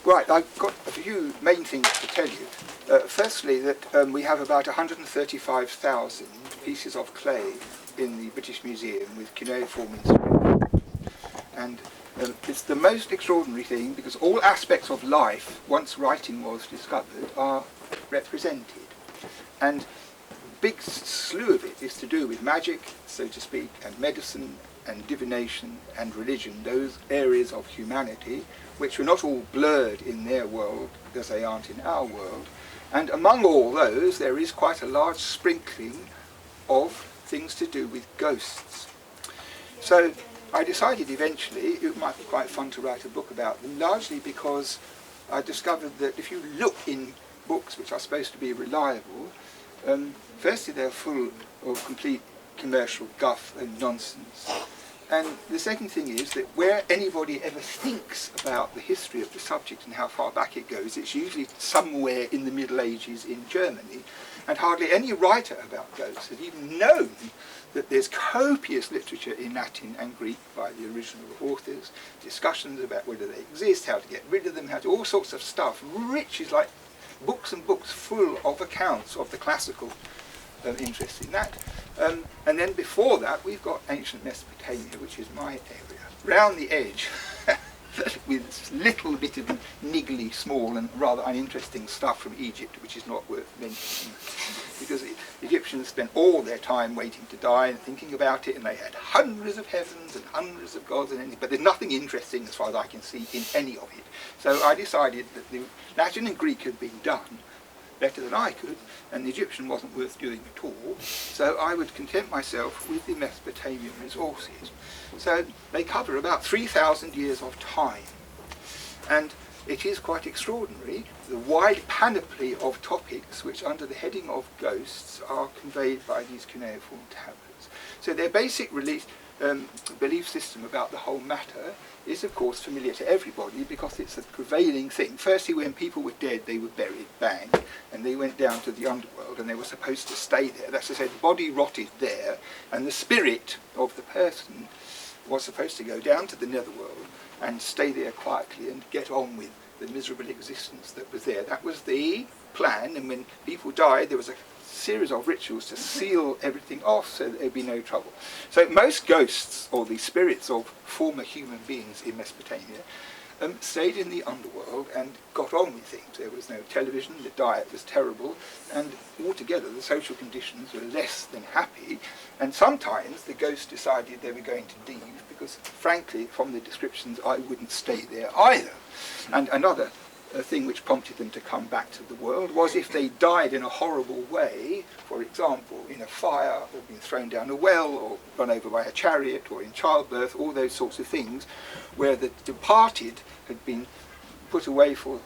Right, I've got a few main things to tell you. Firstly, that we have about 135,000 pieces of clay in the British Museum with cuneiform inscriptions. And it's the most extraordinary thing because all aspects of life, once writing was discovered, are represented. And a big slew of it is to do with magic, so to speak, and medicine, and divination, and religion, those areas of humanity which were not all blurred in their world as they aren't in our world. And among all those, there is quite a large sprinkling of things to do with ghosts. So I decided eventually it might be quite fun to write a book about them, largely because I discovered that if you look in books which are supposed to be reliable, firstly they're full of complete commercial guff and nonsense. And the second thing is that where anybody ever thinks about the history of the subject and how far back it goes, it's usually somewhere in the Middle Ages in Germany, and hardly any writer about ghosts has even known that there's copious literature in Latin and Greek by the original authors, discussions about whether they exist, how to get rid of them, how to all sorts of stuff, rich is like books and books full of accounts of the classical interest in that. And then before that we've got ancient Mesopotamia, which is my area, round the edge with little bit of niggly, small and rather uninteresting stuff from Egypt, which is not worth mentioning, because the Egyptians spent all their time waiting to die and thinking about it, and they had hundreds of heavens and hundreds of gods and anything, but there's nothing interesting as far as I can see in any of it. So I decided that the Latin and Greek had been done better than I could, and the Egyptian wasn't worth doing at all, so I would content myself with the Mesopotamian resources. So they cover about 3,000 years of time, and it is quite extraordinary, the wide panoply of topics which under the heading of ghosts are conveyed by these cuneiform tablets. So their basic belief system about the whole matter is of course familiar to everybody because it's a prevailing thing. Firstly, when people were dead they were buried, bang, and they went down to the underworld and they were supposed to stay there. That's to say, the body rotted there and the spirit of the person was supposed to go down to the Netherworld and stay there quietly and get on with the miserable existence that was there. That was the plan, and when people died there was a series of rituals to seal everything off so that there'd be no trouble. So most ghosts, or the spirits of former human beings in Mesopotamia, stayed in the underworld and got on with things. There was no television, the diet was terrible, and altogether the social conditions were less than happy, and sometimes the ghosts decided they were going to leave because, frankly, from the descriptions, I wouldn't stay there either. And another thing which prompted them to come back to the world was if they died in a horrible way, for example, in a fire, or being thrown down a well, or run over by a chariot, or in childbirth, all those sorts of things, where the departed had been put away for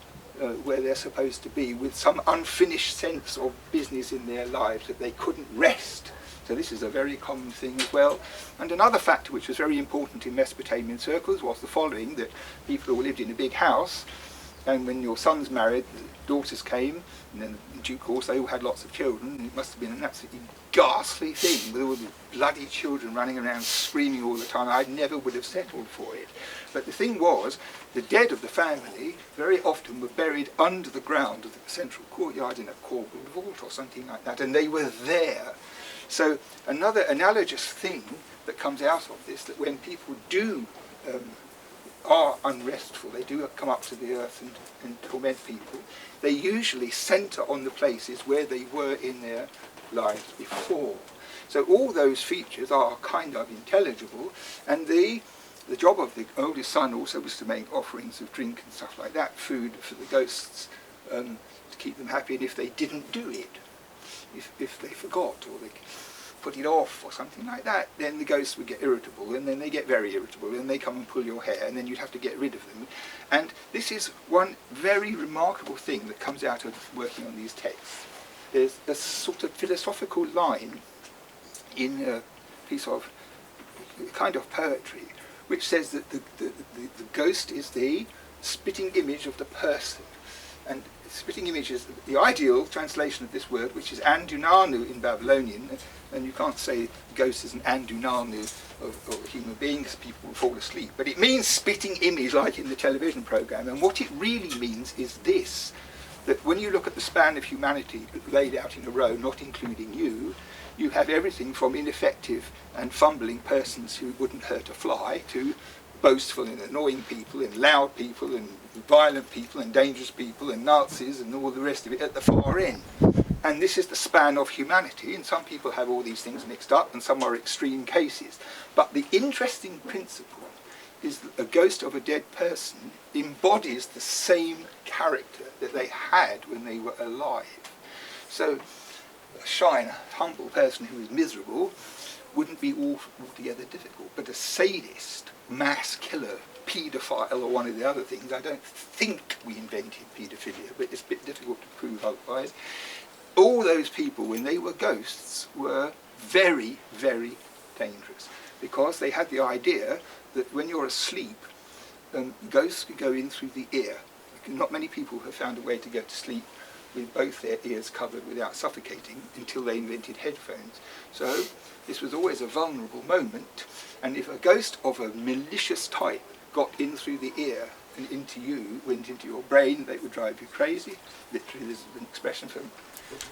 where they're supposed to be, with some unfinished sense of business in their lives that they couldn't rest. So this is a very common thing as well. And another factor which was very important in Mesopotamian circles was the following, that people who lived in a big house, and when your sons married, the daughters came, and then in due course they all had lots of children, and it must have been an absolutely ghastly thing with all the bloody children running around screaming all the time. I never would have settled for it. But the thing was, the dead of the family very often were buried under the ground of the central courtyard in a corbelled vault or something like that, and they were there. So another analogous thing that comes out of this, that when people do are unrestful, they do come up to the earth and torment people, they usually centre on the places where they were in their lives before. So all those features are kind of intelligible, and the job of the oldest son also was to make offerings of drink and stuff like that, food for the ghosts, to keep them happy, and if they didn't do it, if they forgot or they put it off or something like that, then the ghosts would get irritable, and then they get very irritable, and they come and pull your hair, and then you'd have to get rid of them. And this is one very remarkable thing that comes out of working on these texts. There's a sort of philosophical line in a piece of kind of poetry which says that the ghost is the spitting image of the person. And spitting image is the ideal translation of this word, which is andunanu in Babylonian, and you can't say ghost is an andunanu of human beings, people will fall asleep, but it means spitting image like in the television program, and what it really means is this, that when you look at the span of humanity laid out in a row, not including you, you have everything from ineffective and fumbling persons who wouldn't hurt a fly to boastful and annoying people and loud people and violent people and dangerous people and Nazis and all the rest of it at the far end. And this is the span of humanity, and some people have all these things mixed up and some are extreme cases. But the interesting principle is that a ghost of a dead person embodies the same character that they had when they were alive. So a shy and humble person who is miserable wouldn't be altogether difficult, but a sadist, mass killer, paedophile or one of the other things, I don't think we invented paedophilia, but it's a bit difficult to prove otherwise. All those people, when they were ghosts, were very, very dangerous, because they had the idea that when you're asleep, ghosts could go in through the ear. Not many people have found a way to go to sleep with both their ears covered without suffocating until they invented headphones. So this was always a vulnerable moment, and if a ghost of a malicious type got in through the ear and into you, went into your brain, they would drive you crazy. Literally, there's an expression for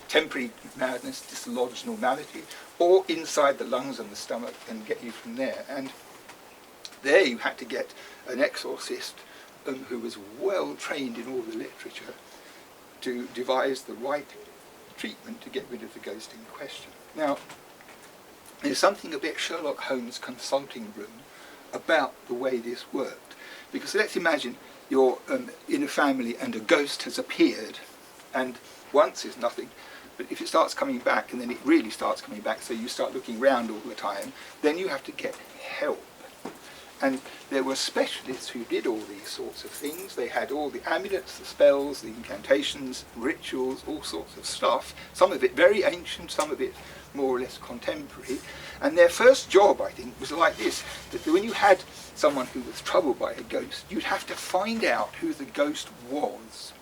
temporary madness, dislodged normality, or inside the lungs and the stomach and get you from there. And there you had to get an exorcist who was well trained in all the literature to devise the right treatment to get rid of the ghost in question. Now, there's something a bit Sherlock Holmes consulting room about the way this worked. Because let's imagine you're in a family and a ghost has appeared, and once is nothing, but if it starts coming back and then it really starts coming back, so you start looking round all the time, then you have to get help. And there were specialists who did all these sorts of things. They had all the amulets, the spells, the incantations, rituals, all sorts of stuff, some of it very ancient, some of it more or less contemporary. And their first job, I think, was like this, that when you had someone who was troubled by a ghost, you'd have to find out who the ghost was.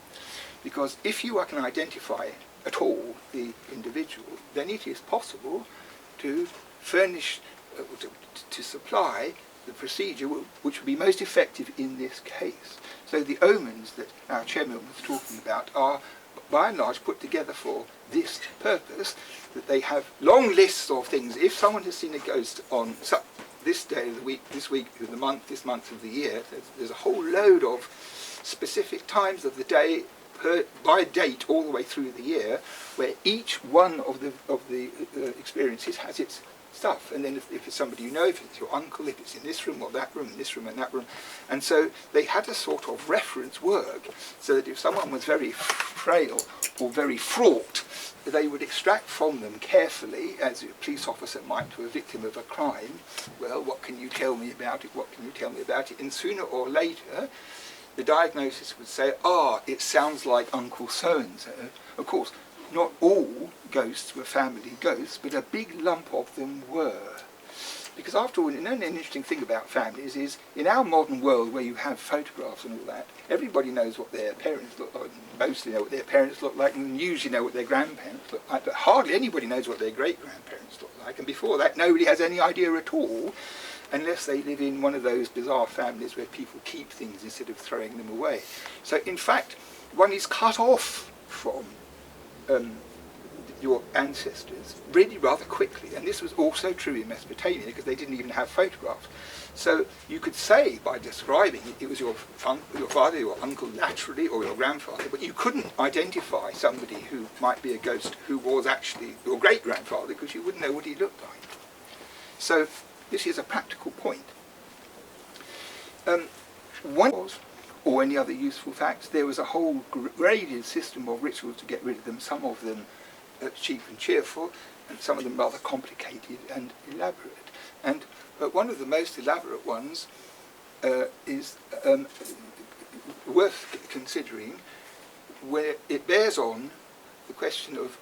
Because if you can identify at all the individual, then it is possible to furnish, to supply the procedure which would be most effective in this case. So the omens that our chairman was talking about are by and large put together for this purpose, that they have long lists of things. If someone has seen a ghost on this day of the week, this week of the month, this month of the year, there's a whole load of specific times of the day by date all the way through the year, where each one of the experiences has its stuff. And then if it's somebody you know, if it's your uncle, if it's in this room or that room, this room and that room. And so they had a sort of reference work, so that if someone was very frail or very fraught, they would extract from them carefully, as a police officer might to a victim of a crime, well, what can you tell me about it, what can you tell me about it? And sooner or later, the diagnosis would say, it sounds like Uncle so-and-so. Of course, not all ghosts were family ghosts, but a big lump of them were. Because after all, an interesting thing about families is, in our modern world where you have photographs and all that, everybody knows what their parents look like, mostly know what their parents look like, and usually know what their grandparents look like, but hardly anybody knows what their great-grandparents look like, and before that nobody has any idea at all, unless they live in one of those bizarre families where people keep things instead of throwing them away. So in fact, one is cut off from your ancestors really rather quickly, and this was also true in Mesopotamia because they didn't even have photographs. So you could say by describing it, it was your father, your uncle laterally, or your grandfather, but you couldn't identify somebody who might be a ghost who was actually your great-grandfather because you wouldn't know what he looked like. So this is a practical point. One was, or any other useful facts, there was a whole graded system of rituals to get rid of them, some of them cheap and cheerful, and some of them rather complicated and elaborate. And one of the most elaborate ones is worth considering, where it bears on the question of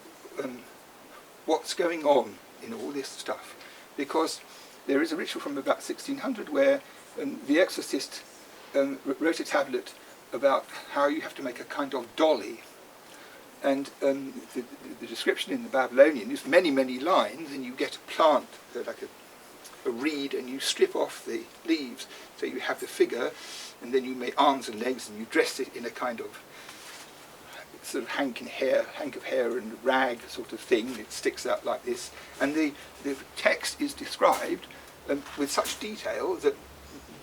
what's going on in all this stuff. Because there is a ritual from about 1600 where the exorcist wrote a tablet about how you have to make a kind of dolly. And the description in the Babylonian is many, many lines, and you get a plant, like a reed, and you strip off the leaves, so you have the figure, and then you make arms and legs, and you dress it in a kind of sort of hank of hair and rag sort of thing. It sticks out like this, and the text is described with such detail that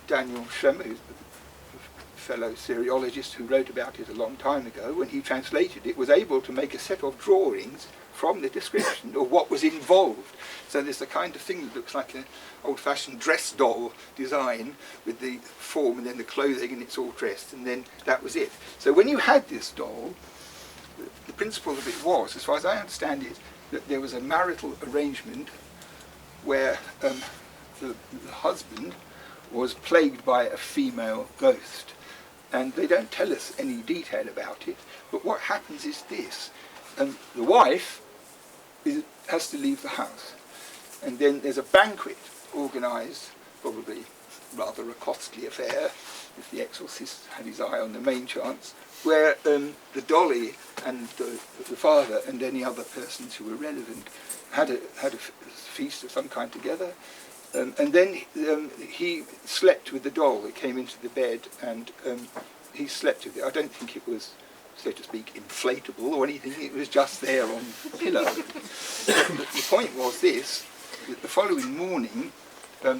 Daniel Schlemmer, who's a fellow Assyriologist who wrote about it a long time ago, when he translated it, was able to make a set of drawings from the description of what was involved. So there's the kind of thing that looks like an old-fashioned dress doll design with the form and then the clothing, and it's all dressed, and then that was it. So when you had this doll, the principle of it was, as far as I understand it, that there was a marital arrangement where the husband was plagued by a female ghost. And they don't tell us any detail about it, but what happens is this. The wife has to leave the house, and then there's a banquet organised, probably rather a costly affair, if the exorcist had his eye on the main chance, where the dolly and the father and any other persons who were relevant had a feast of some kind together. And then he slept with the doll. It came into the bed, and he slept with it. I don't think it was, so to speak, inflatable or anything. It was just there on the pillow. The point was this, that the following morning,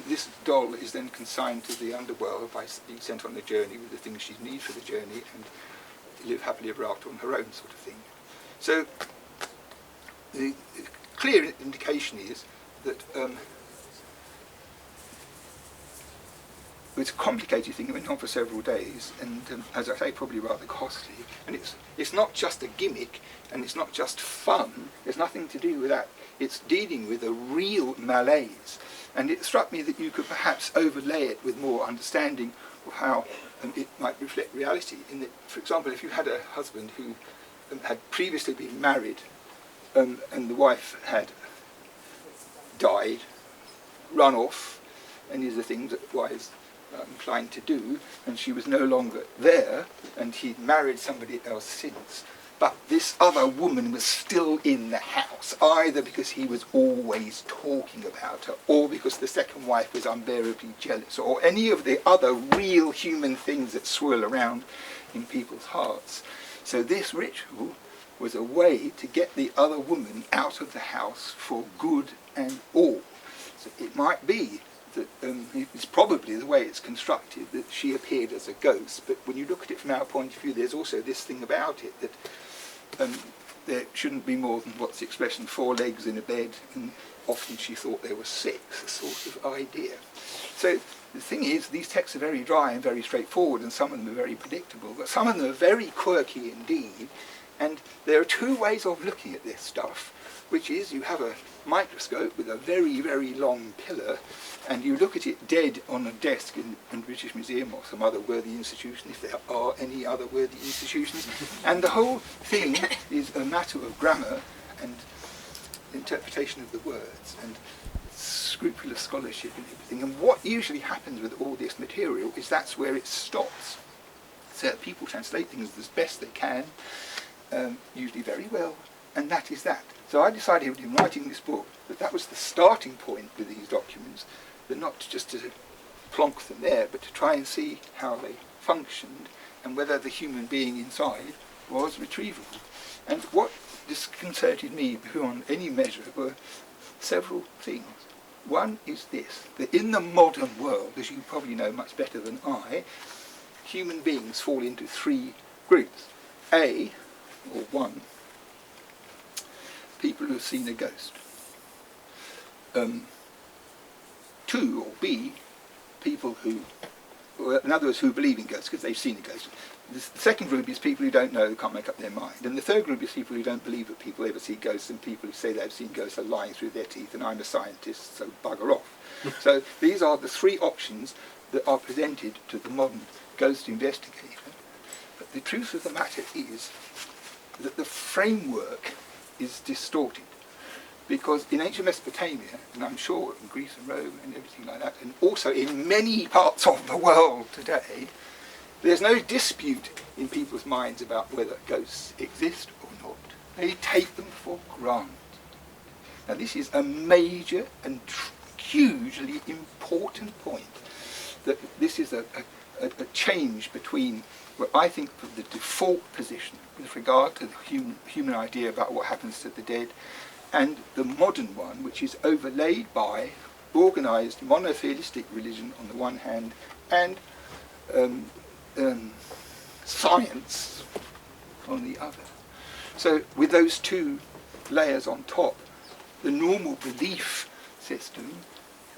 this doll is then consigned to the underworld by being sent on a journey with the things she needs for the journey, and live happily ever after on her own, sort of thing. So the clear indication is that it's a complicated thing that went on for several days, and as I say, probably rather costly. And it's not just a gimmick, and it's not just fun. There's nothing to do with that. It's dealing with a real malaise. And it struck me that you could perhaps overlay it with more understanding of how it might reflect reality. In that, for example, if you had a husband who had previously been married, and the wife had died, run off, and these are things that wives inclined to do, and she was no longer there, and he'd married somebody else since. But this other woman was still in the house, either because he was always talking about her, or because the second wife was unbearably jealous, or any of the other real human things that swirl around in people's hearts. So this ritual was a way to get the other woman out of the house for good and all. So it might be that it's probably the way it's constructed that she appeared as a ghost, but when you look at it from our point of view, there's also this thing about it that there shouldn't be more than, what's the expression, 4 legs in a bed, and often she thought there were 6, a sort of idea. So the thing is, these texts are very dry and very straightforward, and some of them are very predictable, but some of them are very quirky indeed, and there are 2 ways of looking at this stuff, which is you have a microscope with a very, very long pillar, and you look at it dead on a desk in the British Museum or some other worthy institution, if there are any other worthy institutions, and the whole thing is a matter of grammar and interpretation of the words and scrupulous scholarship and everything. And what usually happens with all this material is that's where it stops. So people translate things as best they can, usually very well, and that is that. So I decided in writing this book that was the starting point with these documents, but not just to plonk them there, but to try and see how they functioned and whether the human being inside was retrievable. And what disconcerted me beyond any measure were several things. One is this, that in the modern world, as you probably know much better than I, human beings fall into 3 groups. A, or 1, people who have seen a ghost. 2, or B, people who, or in other words, who believe in ghosts because they've seen a ghost. The second group is people who don't know, who can't make up their mind. And the third group is people who don't believe that people ever see ghosts, and people who say they've seen ghosts are lying through their teeth, and I'm a scientist, so bugger off. So these are the 3 options that are presented to the modern ghost investigator. But the truth of the matter is that the framework is distorted. Because in ancient Mesopotamia, and I'm sure in Greece and Rome and everything like that, and also in many parts of the world today, There's no dispute in people's minds about whether ghosts exist or not. They take them for granted. Now this is a major and hugely important point, that this is a change between what I think of the default position with regard to the human idea about what happens to the dead, and the modern one, which is overlaid by organised monotheistic religion on the one hand, and science on the other. So with those two layers on top, the normal belief system,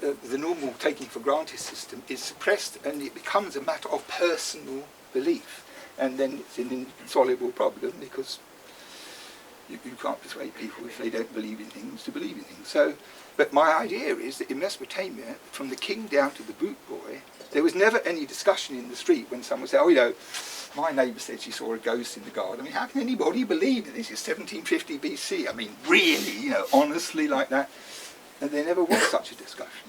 the normal taking for granted system, is suppressed, and it becomes a matter of personal belief. And then it's an insoluble problem, because you can't persuade people if they don't believe in things to believe in things. So, but my idea is that in Mesopotamia, from the king down to the boot boy, there was never any discussion in the street when someone said, oh, you know, my neighbour said she saw a ghost in the garden. I mean, how can anybody believe that this is 1750 BC? I mean, really, you know, honestly like that? And there never was such a discussion.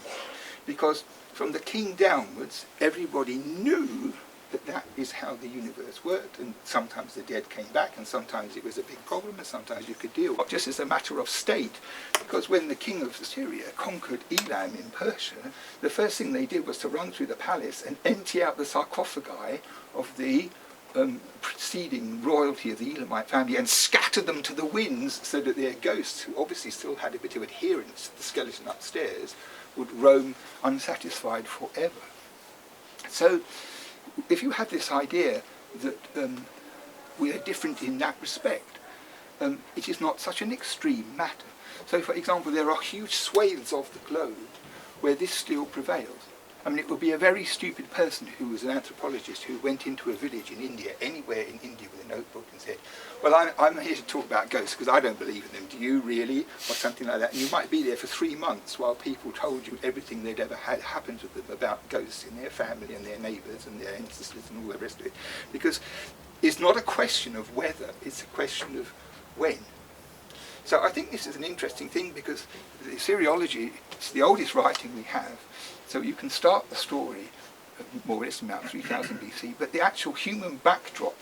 Because from the king downwards, everybody knew that that is how the universe worked, and sometimes the dead came back, and sometimes it was a big problem, and sometimes you could deal with it just as a matter of state. Because when the king of Assyria conquered Elam in Persia, the first thing they did was to run through the palace and empty out the sarcophagi of the preceding royalty of the Elamite family and scatter them to the winds, so that their ghosts, who obviously still had a bit of adherence to the skeleton upstairs, would roam unsatisfied forever. So if you have this idea that we are different in that respect, it is not such an extreme matter. So, for example, there are huge swathes of the globe where this still prevails. I mean, it would be a very stupid person who was an anthropologist who went into a village in India, anywhere in India, with a notebook and said, well, I'm here to talk about ghosts because I don't believe in them. Do you really? Or something like that. And you might be there for 3 months while people told you everything they'd ever had happened to them about ghosts in their family and their neighbours and their ancestors and all the rest of it. Because it's not a question of whether, it's a question of when. So I think this is an interesting thing, because the Assyriology is the oldest writing we have. So you can start the story more or less about 3000 BC, but the actual human backdrop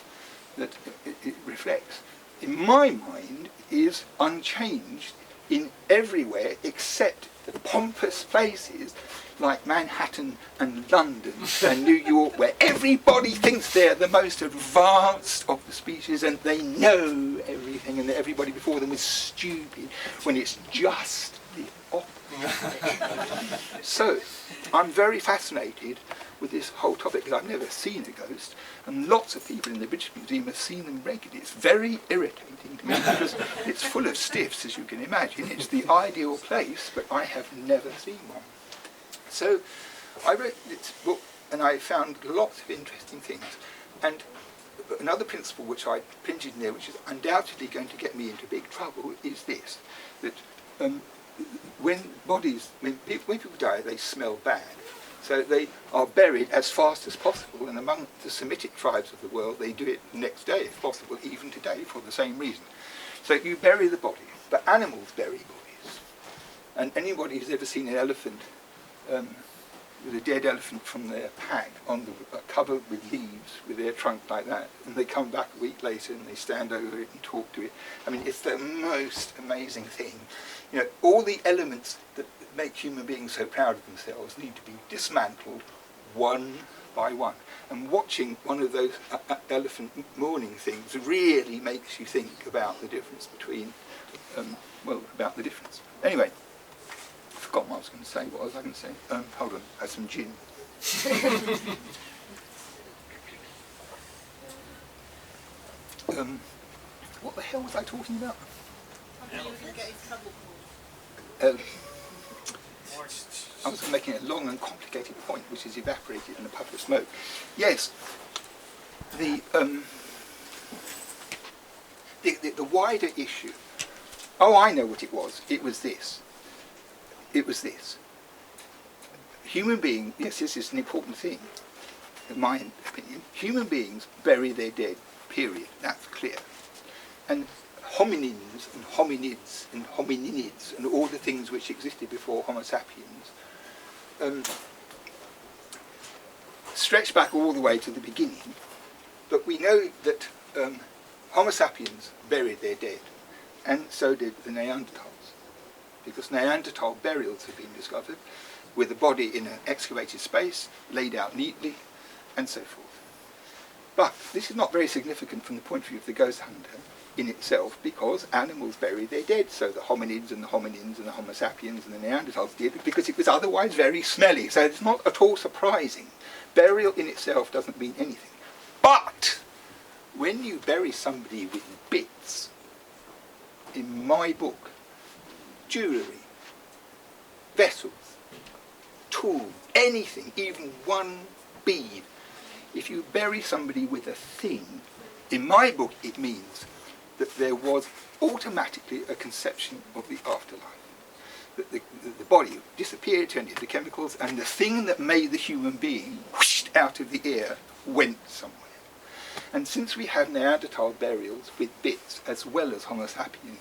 that it reflects, in my mind, is unchanged in everywhere except the pompous places like Manhattan and London and New York, where everybody thinks they're the most advanced of the species and they know everything, and that everybody before them is stupid, when it's just the opposite. So I'm very fascinated with this whole topic, because I've never seen a ghost, and lots of people in the British Museum have seen them regularly. It's very irritating to me, because it's full of stiffs, as you can imagine. It's the ideal place, but I have never seen one. So I wrote this book, and I found lots of interesting things. And another principle which I printed in there, which is undoubtedly going to get me into big trouble, is this, that when people die, they smell bad. So they are buried as fast as possible, and among the Semitic tribes of the world, they do it the next day, if possible, even today, for the same reason. So you bury the body, but animals bury bodies. And anybody who's ever seen an elephant, with a dead elephant from their pack, covered with leaves, with their trunk like that, and they come back a week later and they stand over it and talk to it. I mean, it's the most amazing thing. You know, all the elements that make human beings so proud of themselves need to be dismantled one by one. And watching one of those elephant mourning things really makes you think about the difference between, about the difference. Anyway, I forgot what I was going to say. What was I going to say? Hold on, I had some gin. What the hell was I talking about? I was making a long and complicated point, which is evaporated in a puff of smoke. Yes, the wider issue. Oh, I know what it was. It was this. Human beings, yes, this is an important thing, in my opinion. Human beings bury their dead, period. That's clear. And hominins and hominids and homininids and all the things which existed before Homo sapiens stretch back all the way to the beginning. But we know that Homo sapiens buried their dead, and so did the Neanderthals, because Neanderthal burials have been discovered with the body in an excavated space, laid out neatly, and so forth. But this is not very significant from the point of view of the ghost hunter in itself, because animals buried their dead, so the hominids and the hominins and the Homo sapiens and the Neanderthals did, because it was otherwise very smelly. So it's not at all surprising. Burial in itself doesn't mean anything. But when you bury somebody with bits, in my book, jewellery, vessels, tools, anything, even one bead, if you bury somebody with a thing, in my book it means that there was automatically a conception of the afterlife. That the body disappeared, turned into chemicals, and the thing that made the human being whooshed out of the air went somewhere. And since we have Neanderthal burials with bits as well as Homo sapien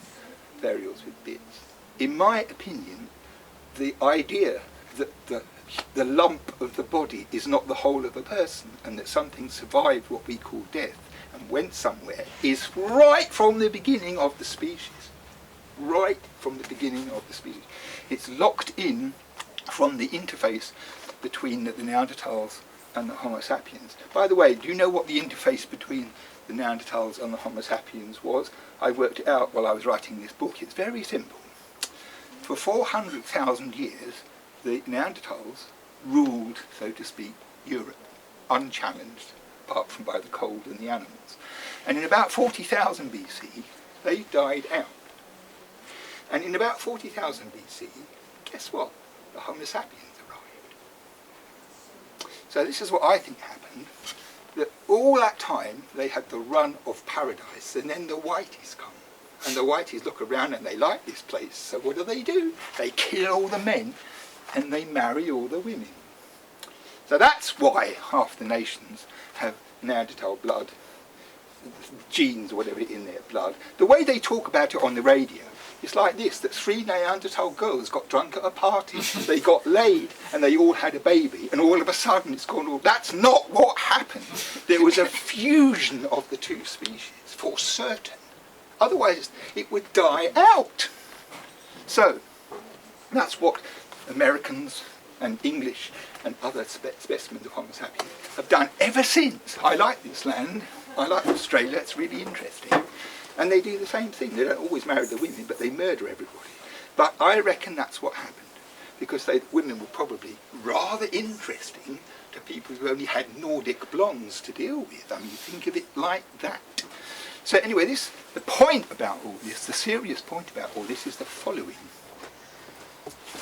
burials with bits, in my opinion, the idea that the lump of the body is not the whole of a person, and that something survived what we call death and went somewhere, is right from the beginning of the species. Right from the beginning of the species. It's locked in from the interface between the Neanderthals and the Homo sapiens. By the way, do you know what the interface between the Neanderthals and the Homo sapiens was? I worked it out while I was writing this book. It's very simple. For 400,000 years, the Neanderthals ruled, so to speak, Europe, unchallenged, apart from by the cold and the animals. And in about 40,000 BC, they died out. And in about 40,000 BC, guess what? The Homo sapiens arrived. So this is what I think happened, that all that time they had the run of paradise, and then the whiteys come. And the whiteys look around and they like this place, so what do? They kill all the men and they marry all the women. So that's why half the nations have Neanderthal blood, genes or whatever in their blood. The way they talk about it on the radio, it's like this, that 3 Neanderthal girls got drunk at a party, they got laid, and they all had a baby, and all of a sudden it's gone all... That's not what happened. There was a fusion of the two species, for certain. Otherwise it would die out. So, that's what Americans and English and other specimens of Homo sapiens have done ever since. I like this land, I like Australia, it's really interesting. And they do the same thing. They don't always marry the women, but they murder everybody. But I reckon that's what happened, because women were probably rather interesting to people who only had Nordic blondes to deal with. I mean, think of it like that. So anyway, the point about all this, the serious point about all this is the following.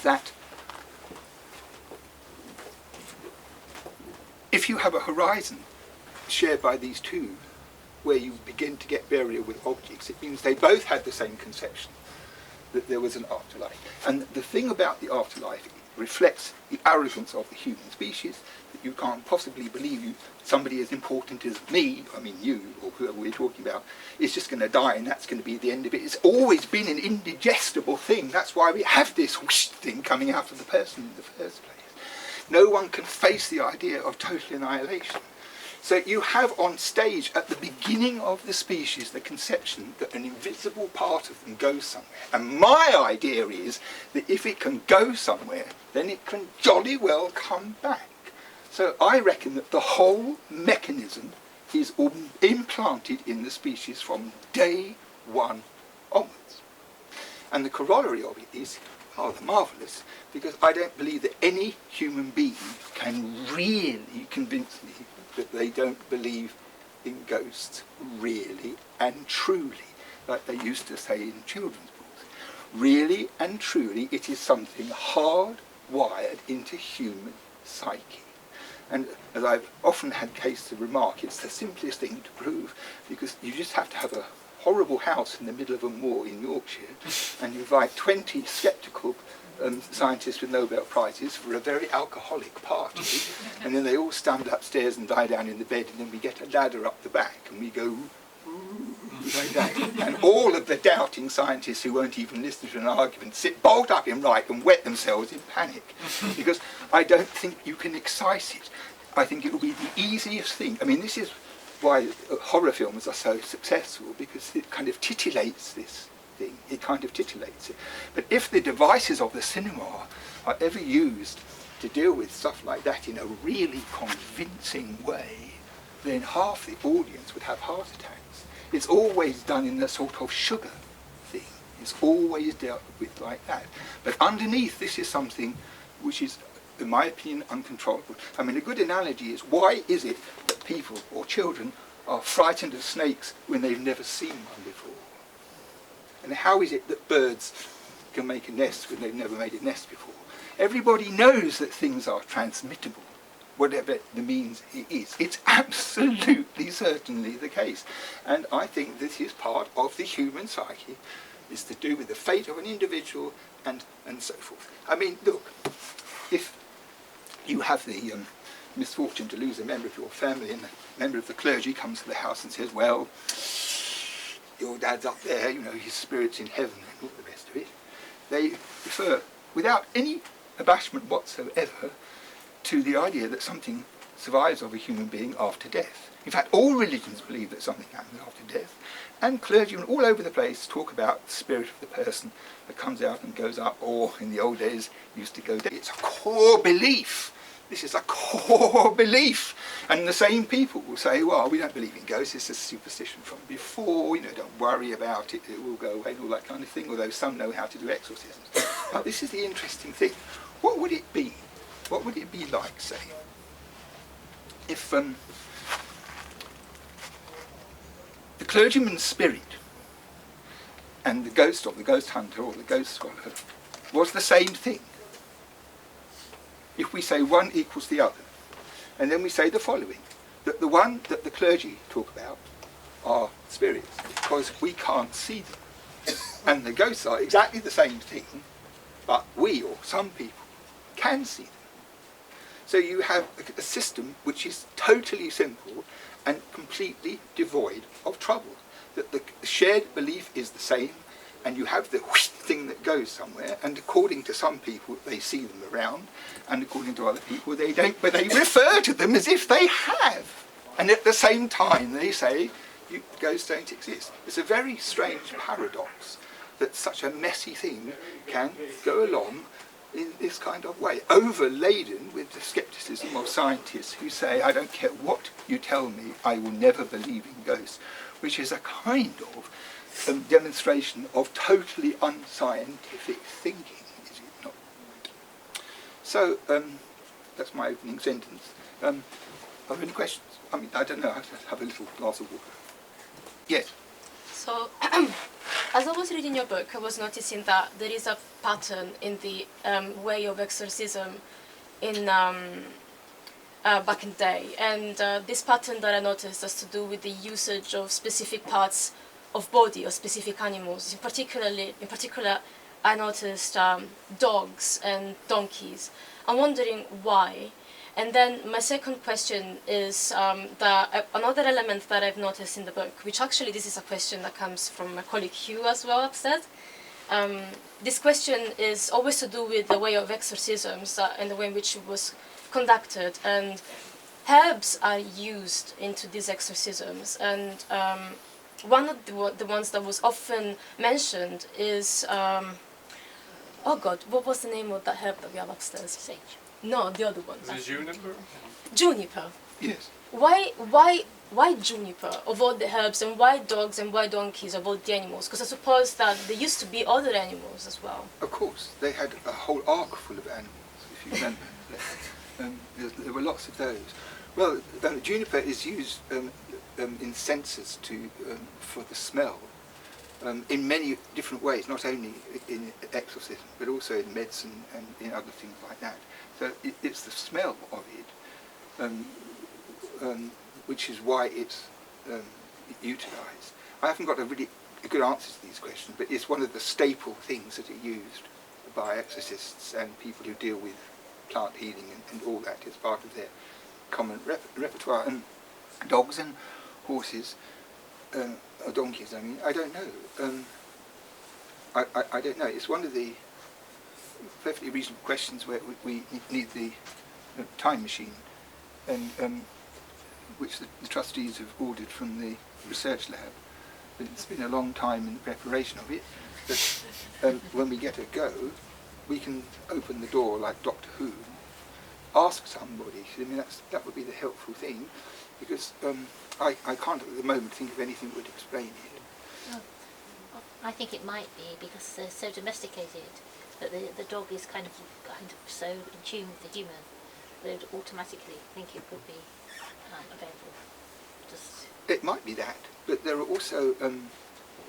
That if you have a horizon shared by these two, where you begin to get burial with objects, it means they both had the same conception, that there was an afterlife. And the thing about the afterlife, it reflects the arrogance of the human species, that you can't possibly believe somebody as important as me, I mean you, or whoever we're talking about, is just going to die and that's going to be the end of it. It's always been an indigestible thing. That's why we have this whoosh thing coming out of the person in the first place. No one can face the idea of total annihilation. So you have on stage, at the beginning of the species, the conception that an invisible part of them goes somewhere. And my idea is that if it can go somewhere, then it can jolly well come back. So I reckon that the whole mechanism is implanted in the species from day one onwards. And the corollary of it is rather marvellous, because I don't believe that any human being can really convince me that they don't believe in ghosts really and truly, like they used to say in children's books. Really and truly, it is something hardwired into human psyche. And as I've often had case to remark, it's the simplest thing to prove, because you just have to have a horrible house in the middle of a moor in Yorkshire, and you invite 20 sceptical scientists with Nobel Prizes for a very alcoholic party, and then they all stand upstairs and lie down in the bed, and then we get a ladder up the back and we go like that. And all of the doubting scientists who won't even listen to an argument sit bolt up in right and wet themselves in panic, because I don't think you can excise it. I think it will be the easiest thing. I mean, this is why horror films are so successful, because it kind of titillates this thing. It kind of titillates it. But if the devices of the cinema are ever used to deal with stuff like that in a really convincing way, then half the audience would have heart attacks. It's always done in a sort of sugar thing. It's always dealt with like that. But underneath, this is something which is, in my opinion, uncontrollable. I mean, a good analogy is, why is it that people or children are frightened of snakes when they've never seen one before? And how is it that birds can make a nest when they've never made a nest before? Everybody knows that things are transmittable, whatever the means it is. It's absolutely certainly the case. And I think this is part of the human psyche, is to do with the fate of an individual and so forth. I mean, look, if you have the misfortune to lose a member of your family, and a member of the clergy comes to the house and says, well, your dad's up there, you know, his spirit's in heaven and all the rest of it, they refer, without any abashment whatsoever, to the idea that something survives of a human being after death. In fact, all religions believe that something happens after death, and clergymen all over the place talk about the spirit of the person that comes out and goes up, or in the old days used to go down. It's a core belief. This is a core belief. And the same people will say, well, we don't believe in ghosts, it's a superstition from before, you know, don't worry about it, it will go away, and all that kind of thing, although some know how to do exorcisms. Now, this is the interesting thing. What would it be? What would it be like, say, if the clergyman's spirit and the ghost of the ghost hunter or the ghost scholar was the same thing? If we say one equals the other, and then we say the following, that the one that the clergy talk about are spirits, because we can't see them. And the ghosts are exactly the same thing, but we, or some people, can see them. So you have a system which is totally simple and completely devoid of trouble. That the shared belief is the same, and you have the whoosh thing that goes somewhere, and according to some people they see them around, and according to other people they don't, but they refer to them as if they have. And at the same time they say ghosts don't exist. It's a very strange paradox that such a messy thing can go along in this kind of way, overladen with the scepticism of scientists who say, I don't care what you tell me, I will never believe in ghosts, which is a kind of demonstration of totally unscientific thinking, is it not? So, that's my opening sentence. Are there any questions? I mean, I don't know, I have to have a little glass of water. Yes? So, as I was reading your book, I was noticing that there is a pattern in the way of exorcism in back in the day, and this pattern that I noticed has to do with the usage of specific parts of body or specific animals. In particular, I noticed dogs and donkeys. I'm wondering why. And then my second question is another element that I've noticed in the book, which actually this is a question that comes from my colleague Hugh as well upstairs. This question is always to do with the way of exorcisms and the way in which it was conducted. And herbs are used into these exorcisms. And one of the ones that was often mentioned is, oh God, what was the name of that herb that we have upstairs? Sage. No, the other one. Is it juniper? Juniper. Yes. Why juniper of all the herbs, and why dogs and why donkeys of all the animals? Because I suppose that there used to be other animals as well. Of course, they had a whole ark full of animals, if you remember. There were lots of those. Well, juniper is used in censers for the smell in many different ways, not only in exorcism, but also in medicine and in other things like that. So it's the smell of it, which is why it's utilised. I haven't got a really good answer to these questions, but it's one of the staple things that are used by exorcists and people who deal with plant healing and all that. It's part of their common repertoire. And dogs and horses, or donkeys, I mean, I don't know. I don't know. It's one of the perfectly reasonable questions where we need the time machine. And which the trustees have ordered from the research lab. But it's been a long time in the preparation of it. But when we get a go, we can open the door like Doctor Who, ask somebody. I mean, that would be the helpful thing, because I can't at the moment think of anything that would explain it. Oh, well, I think it might be because they're so domesticated that the dog is kind of so in tune with the human that it would automatically think it would be available. Just It might be that, but there are also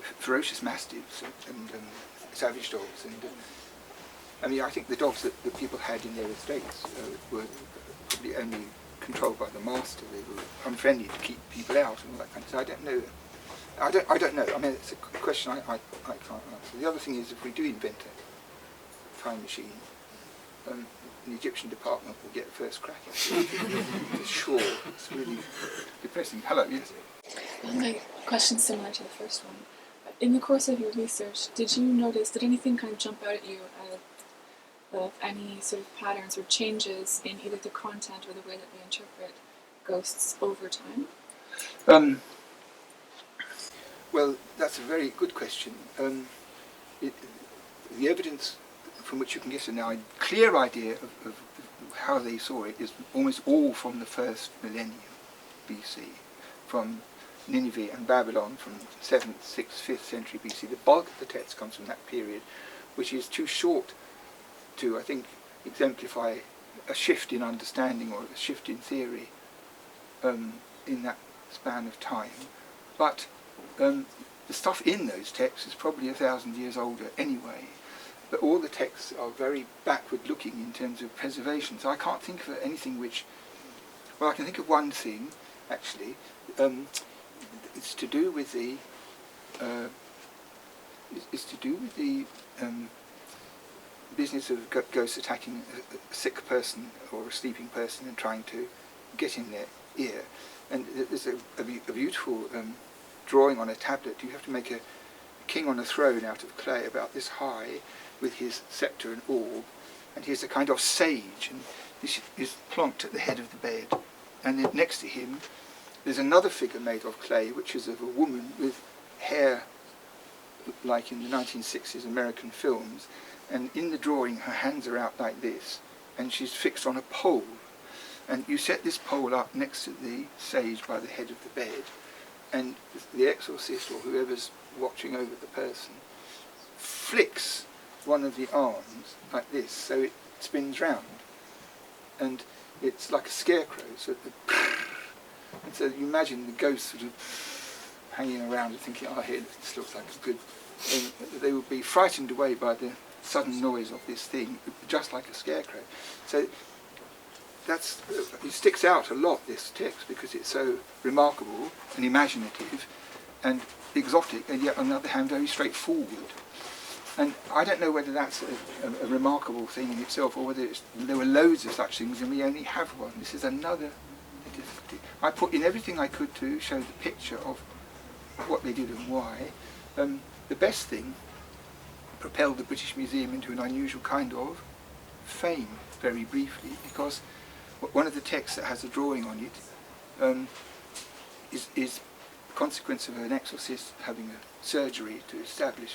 ferocious mastiffs and savage dogs, and I mean, I think the dogs that people had in their estates were probably only controlled by the master. They were unfriendly to keep people out and all that kind of stuff. I don't know. I don't know. I mean, it's a question I can't answer. The other thing is, if we do invent a time machine, the Egyptian department will get first crack at it. For sure. It's really depressing. Hello, yes? My question's similar to the first one. In the course of your research, did anything kind of jump out at you of any sort of patterns or changes in either the content or the way that we interpret ghosts over time? Well, that's a very good question. The evidence from which you can get a clear idea of how they saw it is almost all from the first millennium BC, from Nineveh and Babylon from 7th, 6th, 5th century BC. The bulk of the text comes from that period, which is too short to, I think, exemplify a shift in understanding or a shift in theory in that span of time. But the stuff in those texts is probably 1,000 years older anyway. But all the texts are very backward-looking in terms of preservation. So I can't think of anything which... Well, I can think of one thing, actually. It's to do with the... business of ghosts attacking a sick person or a sleeping person and trying to get in their ear. And there's a beautiful drawing on a tablet. You have to make a king on a throne out of clay about this high with his sceptre and orb, and he's a kind of sage, and this is plonked at the head of the bed. And then next to him there's another figure made of clay, which is of a woman with hair like in the 1960s American films, and in the drawing her hands are out like this, and she's fixed on a pole. And you set this pole up next to the sage by the head of the bed, and the exorcist or whoever's watching over the person flicks one of the arms like this, so it spins round, and it's like a scarecrow. So and so you imagine the ghost sort of hanging around and thinking, "Oh, here, this looks like a good." And they would be frightened away by the sudden noise of this thing, just like a scarecrow. So that's it sticks out a lot, this text, because it's so remarkable and imaginative and exotic, and yet on the other hand very straightforward. And I don't know whether that's a remarkable thing in itself, or whether there were loads of such things and we only have one. This is another difficulty. I put in everything I could to show the picture of what they did and why. The best thing propelled the British Museum into an unusual kind of fame, very briefly, because one of the texts that has a drawing on it is the consequence of an exorcist having a surgery to establish.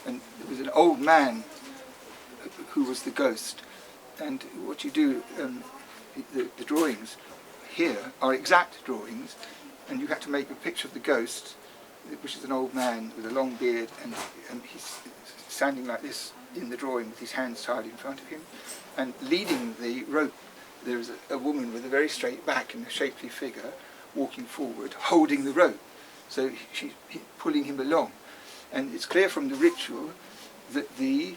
And there was an old man who was the ghost. And what you do, the drawings here are exact drawings, and you have to make a picture of the ghost, which is an old man with a long beard, and he's standing like this in the drawing with his hands tied in front of him, and leading the rope there is a woman with a very straight back and a shapely figure walking forward, holding the rope, so she's pulling him along. And it's clear from the ritual that the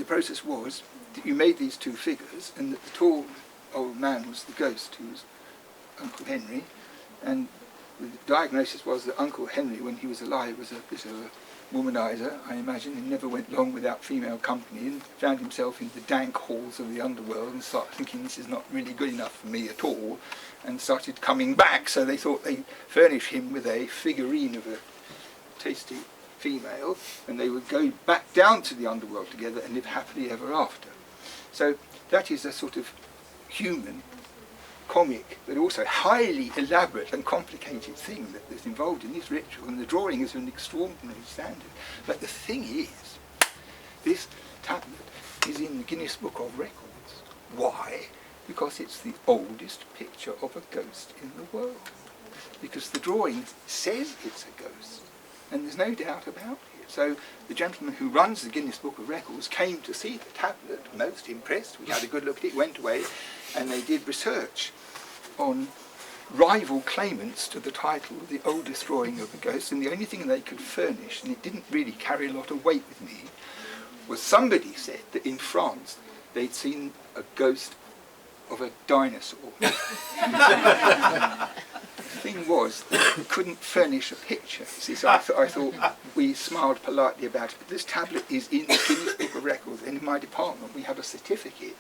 process was that you made these two figures, and that the tall old man was the ghost, who was Uncle Henry, and the diagnosis was that Uncle Henry, when he was alive, was a bit of a womanizer, I imagine, and never went long without female company, and found himself in the dank halls of the underworld and started thinking, this is not really good enough for me at all, and started coming back. So they thought they'd furnish him with a figurine of a tasty female, and they would go back down to the underworld together and live happily ever after. So that is a sort of human comic but also highly elaborate and complicated thing that is involved in this ritual, and the drawing is an extraordinary standard. But the thing is, this tablet is in the Guinness Book of Records. Why? Because it's the oldest picture of a ghost in the world. Because the drawing says it's a ghost, and there's no doubt about it. So the gentleman who runs the Guinness Book of Records came to see the tablet, most impressed. We had a good look at it, went away, and they did research on rival claimants to the title of the oldest drawing of a ghost, and the only thing they could furnish, and it didn't really carry a lot of weight with me, was somebody said that in France they'd seen a ghost of a dinosaur. The thing was that we couldn't furnish a picture. See, so I thought we smiled politely about it. But this tablet is in the Guinness Book of Records, and in my department we have a certificate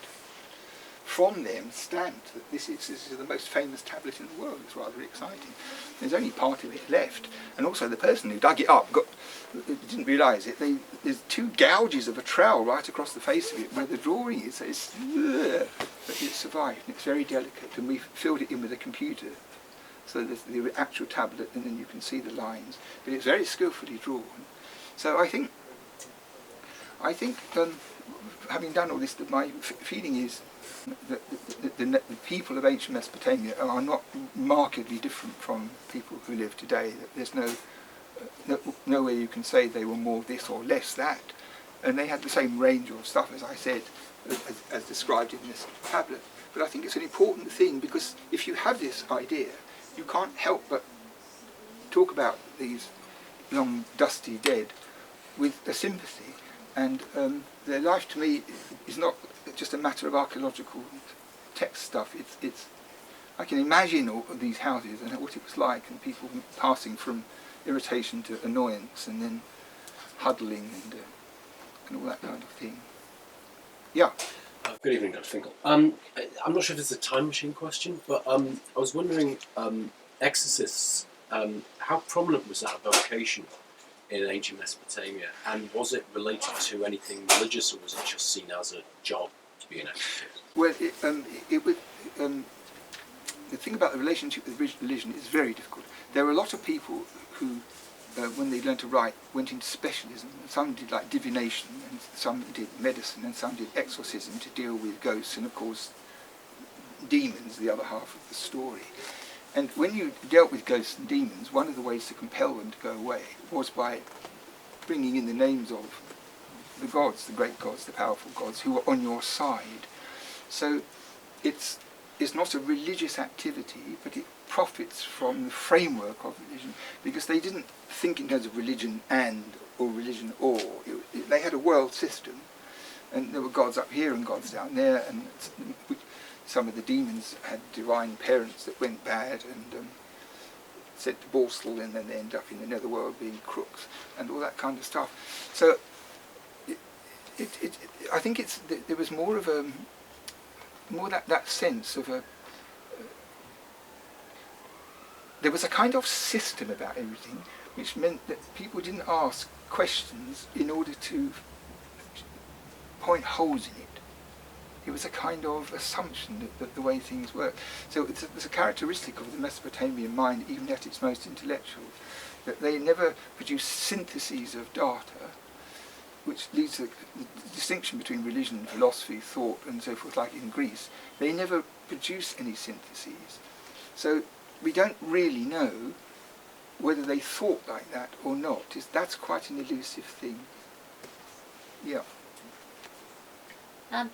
from them stamped that this is the most famous tablet in the world. It's rather exciting. There's only part of it left, and also the person who dug it up didn't realise it. There's two gouges of a trowel right across the face of it where the drawing is. But it survived, and it's very delicate, and we filled it in with a computer. So there's the actual tablet, and then you can see the lines. But it's very skillfully drawn. So I think having done all this, that my feeling is that the people of ancient Mesopotamia are not markedly different from people who live today. That there's no way you can say they were more this or less that. And they had the same range of stuff, as I said, as described in this tablet. But I think it's an important thing, because if you have this idea, you can't help but talk about these long, dusty dead with a sympathy. And their life, to me, is not just a matter of archaeological text stuff. It's I can imagine all of these houses and what it was like, and people passing from irritation to annoyance, and then huddling and all that kind of thing. Yeah. Good evening, Dr. Finkel. I'm not sure if it's a time machine question, but I was wondering, exorcists, how prominent was that vocation in ancient Mesopotamia, and was it related to anything religious, or was it just seen as a job to be an exorcist? Well, the thing about the relationship with religion is very difficult. There were a lot of people who, when they learned to write, went into specialism. Some did like divination, and some did medicine, and some did exorcism to deal with ghosts, and of course demons, the other half of the story. And when you dealt with ghosts and demons, one of the ways to compel them to go away was by bringing in the names of the gods, the great gods, the powerful gods, who were on your side. So it's not a religious activity, but it profits from the framework of religion, because they didn't think in terms of religion and or religion or. They had a world system, and there were gods up here and gods down there, and some of the demons had divine parents that went bad and sent to Borstal, and then they end up in the Netherworld being crooks and all that kind of stuff. So I think there was more of that sense of there was a kind of system about everything, which meant that people didn't ask questions in order to point holes in it. It was a kind of assumption that the way things work. So it's a characteristic of the Mesopotamian mind, even at its most intellectual, that they never produce syntheses of data, which leads to the distinction between religion, philosophy, thought, and so forth, like in Greece. They never produce any syntheses. So we don't really know whether they thought like that or not. That's quite an elusive thing. Yeah. I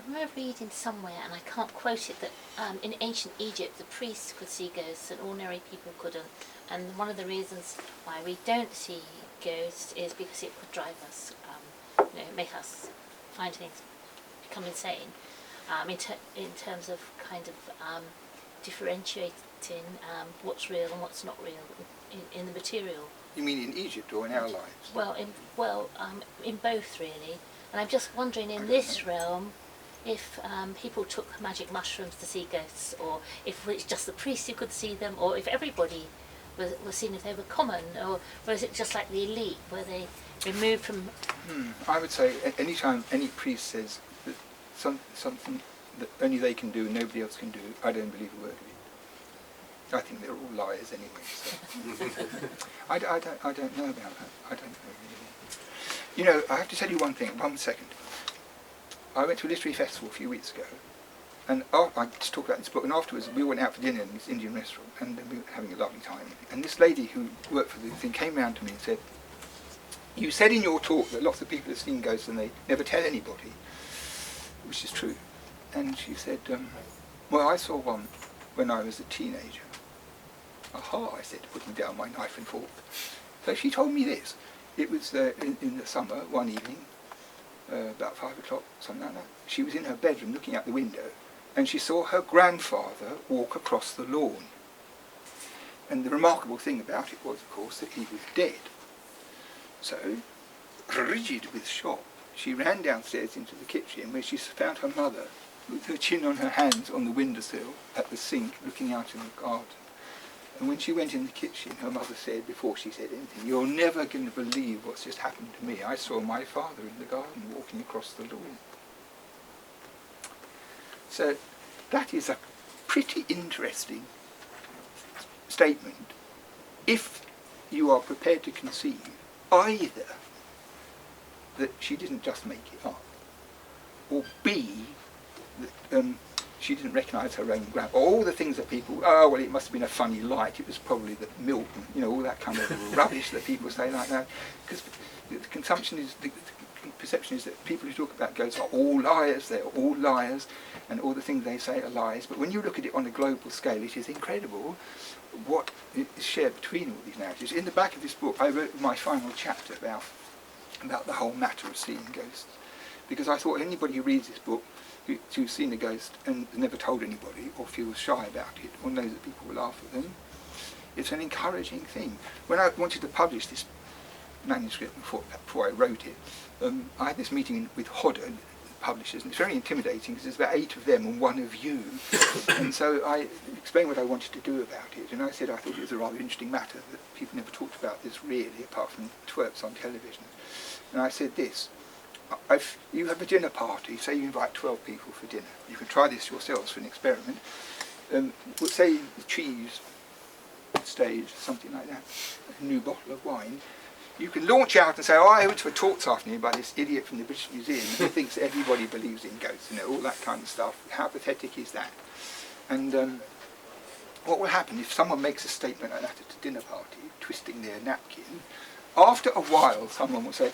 remember reading somewhere, and I can't quote it, that in ancient Egypt the priests could see ghosts and ordinary people couldn't. And one of the reasons why we don't see ghosts is because it could drive us, make us find things, become insane. In terms of kind of differentiating what's real and what's not real in the material. You mean in Egypt or in our lives? Well, in both really. And I'm just wondering, in this realm, if people took magic mushrooms to see ghosts, or if it's just the priests who could see them, or if everybody was seen if they were common, or was it just like the elite, where they removed from... I would say any time any priest says that something that only they can do and nobody else can do, I don't believe a word of it. I think they're all liars anyway. So. I don't know about that. I don't know really. You know, I have to tell you one thing. 1 second. I went to a literary festival a few weeks ago, and I just talked about this book, and afterwards we went out for dinner in this Indian restaurant, and we were having a lovely time. And this lady who worked for the thing came round to me and said, "You said in your talk that lots of people have seen ghosts and they never tell anybody," which is true. And she said, "Well, I saw one when I was a teenager." "Aha," I said, putting down my knife and fork. So she told me this. It was in the summer, one evening, about 5 o'clock, something like that. She was in her bedroom looking out the window, and she saw her grandfather walk across the lawn. And the remarkable thing about it was, of course, that he was dead. So, rigid with shock, she ran downstairs into the kitchen, where she found her mother, with her chin on her hands on the windowsill at the sink, looking out in the garden. And when she went in the kitchen, her mother said, before she said anything, "You're never going to believe what's just happened to me. I saw my father in the garden walking across the lawn." So that is a pretty interesting statement if you are prepared to conceive either that she didn't just make it up, or B, that she didn't recognise her own grandpa, or all the things that people, "Oh, well, it must have been a funny light, it was probably the milk," and, you know, all that kind of rubbish that people say like that. Because the perception is that people who talk about ghosts are all liars, they're all liars, and all the things they say are lies. But when you look at it on a global scale, it is incredible what is shared between all these narratives. In the back of this book, I wrote my final chapter about the whole matter of seeing ghosts, because I thought anybody who reads this book who's seen a ghost and never told anybody, or feels shy about it, or knows that people will laugh at them, it's an encouraging thing. When I wanted to publish this manuscript before I wrote it, I had this meeting with Hodder, publishers, and it's very intimidating because there's about 8 of them and 1 of you. And so I explained what I wanted to do about it, and I said I thought it was a rather interesting matter, that people never talked about this really, apart from twerps on television. And I said this: you have a dinner party, say you invite 12 people for dinner. You can try this yourselves for an experiment. We'll say the cheese stage, something like that, a new bottle of wine. You can launch out and say, "Oh, I went to a talk this afternoon by this idiot from the British Museum who thinks everybody believes in ghosts," you know, all that kind of stuff. How pathetic is that? And what will happen if someone makes a statement like that at a dinner party, twisting their napkin? After a while, someone will say,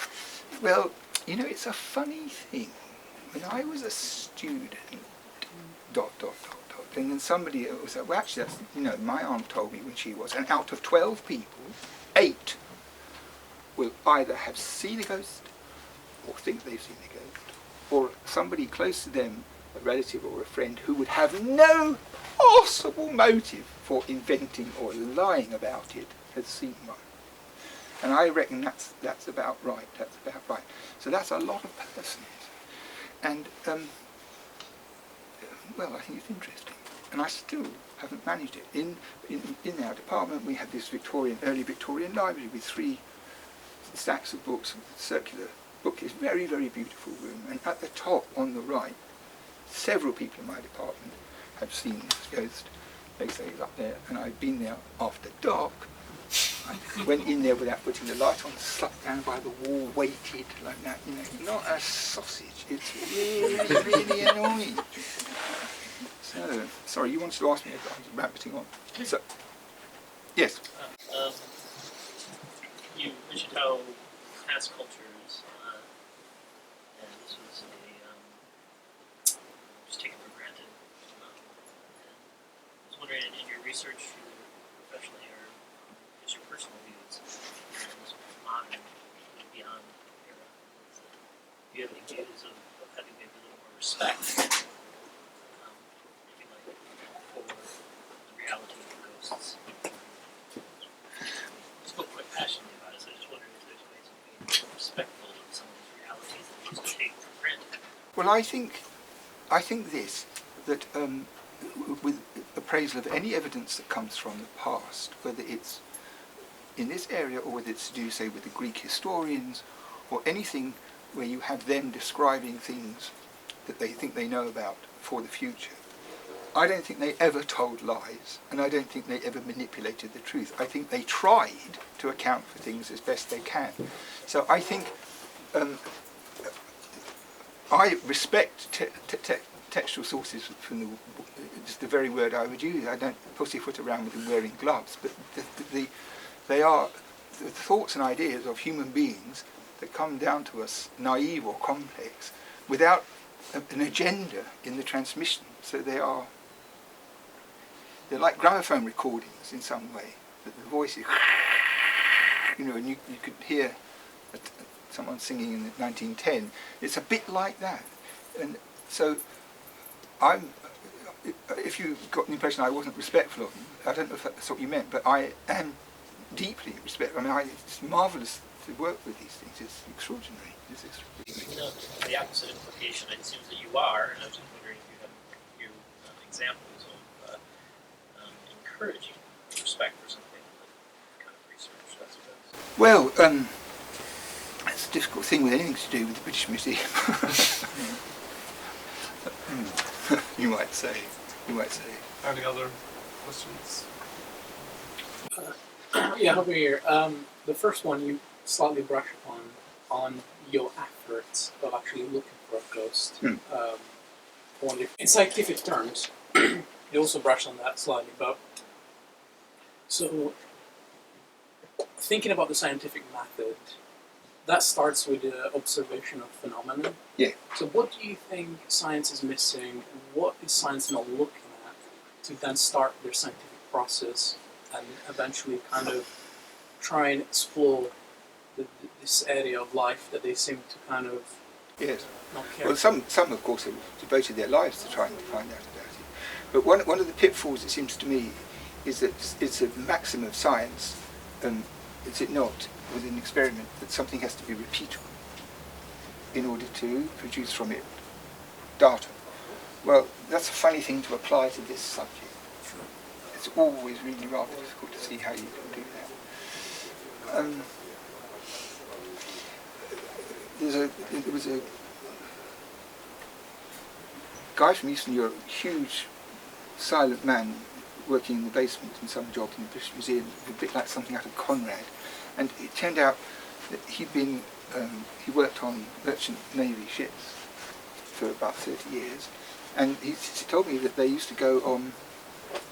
"Well, you know, it's a funny thing. When I was a student, ... And then somebody will say, "Well, actually, that's, you know, my aunt told me when she was..." And out of 12 people, 8 will either have seen a ghost, or think they've seen a ghost, or somebody close to them, a relative or a friend, who would have no possible motive for inventing or lying about it, has seen one. And I reckon that's about right. That's about right. So that's a lot of persons. And well, I think it's interesting. And I still haven't managed it. In our department, we have this early Victorian library with 3 stacks of books, circular bookcase, very, very beautiful room. And at the top, on the right, several people in my department have seen this ghost. They say it's up there, and I've been there after dark. I went in there without putting the light on, slumped down by the wall, waited like that, you know, not a sausage. It's really, really annoying. So, sorry, you wanted to ask me if I was rabbiting on. So, yes. You mentioned how past cultures, and this was just taken for granted. And I was wondering, in your research, professionally, or just your personal views, in this modern, beyond era, do you have any views of having maybe a little more respect, maybe like for the reality of ghosts? I spoke quite passionately about it, so I just wondered if there's ways of being more respectful of some of these realities that we just take for granted. Well, I think this, that with appraisal of any evidence that comes from the past, whether it's in this area or whether it's to do, say, with the Greek historians, or anything where you have them describing things that they think they know about for the future. I don't think they ever told lies, and I don't think they ever manipulated the truth. I think they tried to account for things as best they can. So I think I respect textual sources from it's the very word I would use. I don't pussyfoot around with them wearing gloves, but they are the thoughts and ideas of human beings that come down to us naive or complex without an agenda in the transmission. So they're like gramophone recordings in some way. The voice is, and you could hear someone singing in 1910. It's a bit like that. And so if you got the impression I wasn't respectful of them, I don't know if that's what you meant, but I am deeply respectful. I mean, it's marvellous to work with these things. It's extraordinary. The opposite implication, it seems that you are, and I was just wondering if you have a few examples of encouraging respect for something that kind of research, I suppose. Well, it's a difficult thing with anything to do with the British Museum. You might say. Any other questions? Yeah, over here. The first one you slightly brush upon on your efforts of actually looking for a ghost. I wonder if, in scientific terms, you also brush on that slightly, but so thinking about the scientific method, that starts with the observation of phenomena. Yeah. So what do you think science is missing? What is science not looking at to then start their scientific process and eventually kind of try and explore this area of life that they seem to kind of not care Well, some of course have devoted their lives to trying to find out about it. But one of the pitfalls, it seems to me, is that it's a maxim of science, is it not, with an experiment, that something has to be repeatable in order to produce from it data. Well, that's a funny thing to apply to this subject. It's always really rather difficult to see how you can do that. There was a guy from Eastern Europe, huge silent man working in the basement in some job in the British Museum, a bit like something out of Conrad. And it turned out that he worked on merchant navy ships for about 30 years. And he told me that they used to go on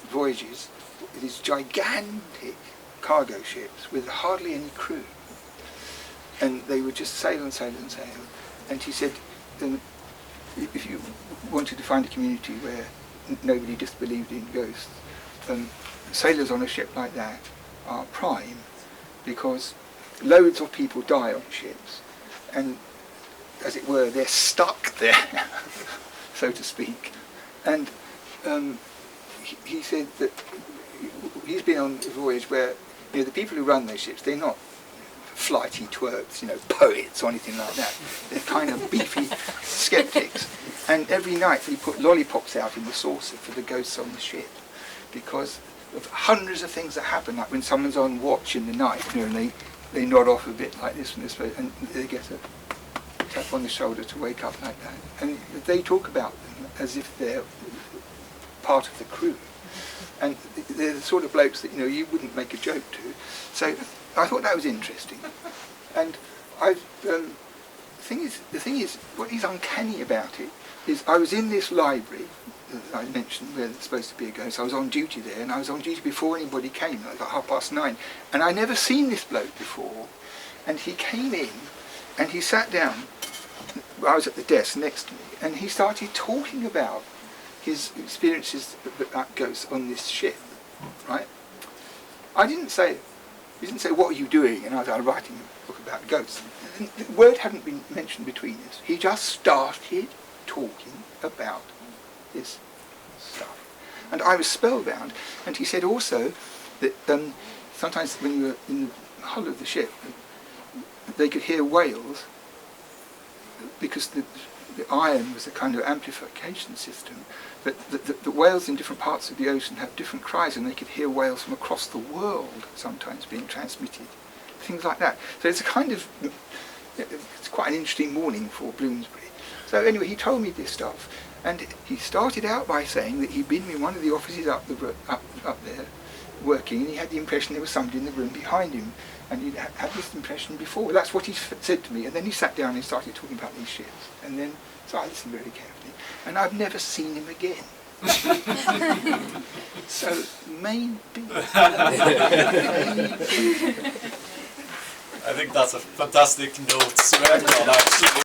voyages with these gigantic cargo ships with hardly any crew. And they would just sail and sail and sail. And he said, if you wanted to find a community where nobody disbelieved in ghosts, sailors on a ship like that are prime, because loads of people die on ships, and as it were, they're stuck there, so to speak. And he said that he's been on a voyage where the people who run those ships, they're not flighty twerps, poets or anything like that. They're kind of beefy skeptics. And every night they put lollipops out in the saucer for the ghosts on the ship, because of hundreds of things that happen, like when someone's on watch in the night, and they nod off a bit like this and this, and they get a tap on the shoulder to wake up like that. And they talk about them as if they're part of the crew. And they're the sort of blokes that you wouldn't make a joke to. So I thought that was interesting. And the thing is, what is uncanny about it is I was in this library that I mentioned where there's supposed to be a ghost. I was on duty there, and I was on duty before anybody came, like 9:30. And I'd never seen this bloke before. And he came in, and he sat down. I was at the desk next to me, and he started talking about his experiences that ghosts on this ship, right? He didn't say, what are you doing? And I was writing a book about ghosts. The word hadn't been mentioned between us. He just started talking about this stuff. And I was spellbound. And he said also that sometimes when you were in the hull of the ship, they could hear whales because the iron was a kind of amplification system. But the whales in different parts of the ocean have different cries, and they could hear whales from across the world sometimes being transmitted. Things like that. So it's a kind of, it's quite an interesting morning for Bloomsbury. So anyway, he told me this stuff, and he started out by saying that he'd been in one of the offices up there, working, and he had the impression there was somebody in the room behind him, and he'd had this impression before. That's what he said to me, and then he sat down and started talking about these ships, and then so I listened very carefully, and I've never seen him again. So maybe. I think that's a fantastic note to end on, actually.